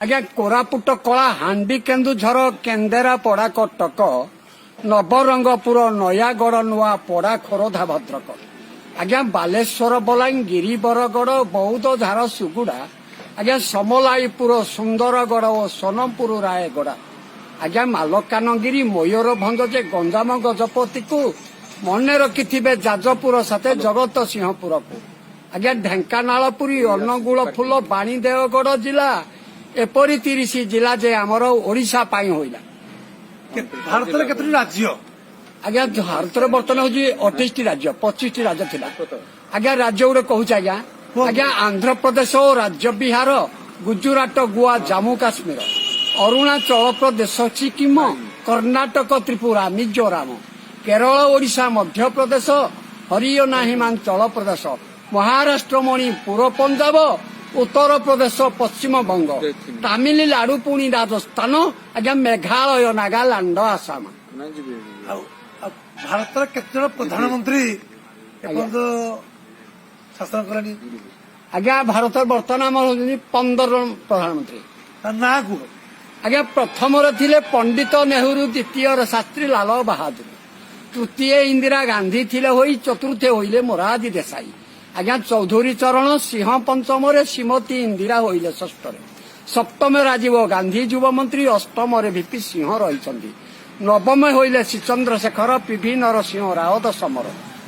आज्ञा कोरापुट कला हांडी केन्दुझर केन्देरा पड़ा कटक नवरंगपुर नयागढ़ नुआ पड़ा खोरधा भद्रक आज्ञा बालेश्वर बलांगीर बरगढ़ बौद्ध झारसुगुड़ा आज्ञा समलाईपुर सुंदरगढ़ और सोनपुर रायगढ़ आज्ञा मालकानगिरी मयूरभंज जे गंजाम गजपति को मन रखि जाजपुर साथे जगत सिंहपुर को आज्ञा ढेंकानालपुरी अनुगुल फूल बाणीदेवगढ़ जिला एपरी 30 जिला जे आमर ओडिशा पाई होइला। भारत केतोटी राज्य आज्ञा भारत बर्तमान हूँ 28 राज्य 25 राज्य थिला आज्ञा राज्य गुड़े कहूँ आज्ञा आज्ञा आंध्र प्रदेश और राज्य बिहार गुजरात गोवा जम्मू काश्मीर अरुणाचल प्रदेश सिक्किम कर्णाटक त्रिपुरा मिजोराम केरल ओडिशा मध्य प्रदेश हरियाणा हिमाचल प्रदेश महाराष्ट्र मणिपुर पंजाब उत्तर प्रदेश पश्चिम बंग तामिलनाडु पुणी राजस्थान आज्ञा मेघालय नागालैंड आसाम। भारत केतजन प्रधानमंत्री शासन कलानी आज्ञा भारत बर्तमान आम 15 जन प्रधानमंत्री ना को आज्ञा प्रथम थिले पंडित नेहरू द्वितीय शास्त्री लाल बहादुर तृतीय इंदिरा गांधी थिले होई चतुर्थ होइले मोरारजी देसाई आज्ञा चौधरी चरण सिंह पंचम श्रीमती इंदिरा होइले षष्ठ सप्तम राजीव गांधी युव मंत्री अष्टम वीपी सिंह रही नवम होइले श्री चंद्रशेखर पीवी नरसिंह राव दशम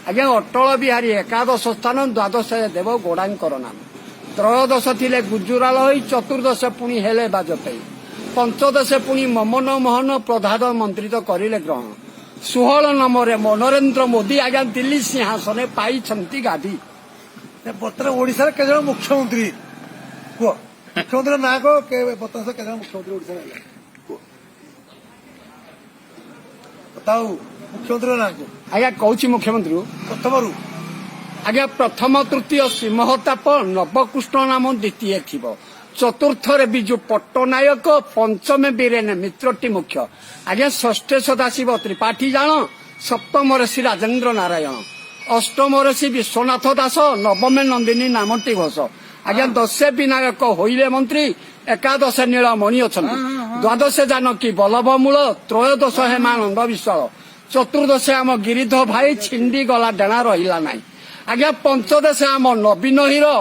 आज्ञा अटल बिहारी एकादश स्थान द्वादश देव गौड़ांकर नाम त्रयोदश थिले गुजराल होई चतुर्दश पुणी हेले बाजपेयी पंचदश पुणी ममन मोहन प्रधानमंत्री तो करिले ग्रहण 16 नंबर मनोरेंद्र मोदी आज्ञा दिल्ली सिंहासन पाई गादी बर्तमान ओडिशा केजन मुख्यमंत्री को मुख्यमंत्री ना को बर्तमान केजन मुख्यमंत्री ओडिशा बताओ मुख्यमंत्री ना को आज्ञा कहूँ मुख्यमंत्री प्रथम आज्ञा प्रथम तृतीय श्रीमहताप नवकृष्ण नाम द्वितीय थी चतुर्थ बिजु पट्टनायक पंचमे बीरेन मित्रटी मुख्य आज्ञा षष्ठ सदाशिव त्रिपाठी जान सप्तम श्री राजेन्द्र नारायण अष्टम श्री विश्वनाथ दास नवमे नंदिनी नामटी घोष आज्ञा दशे विनायक होइले मंत्री एकादश नीलमणि अच्छा द्वादश जानकी बल्लभ मूल त्रयोदश हेमानंद विश्वाल चतुर्दश आम गिरिध भाई छिंडी गला डेणा रहा ना आज्ञा पंचदश आम नवीन हीरो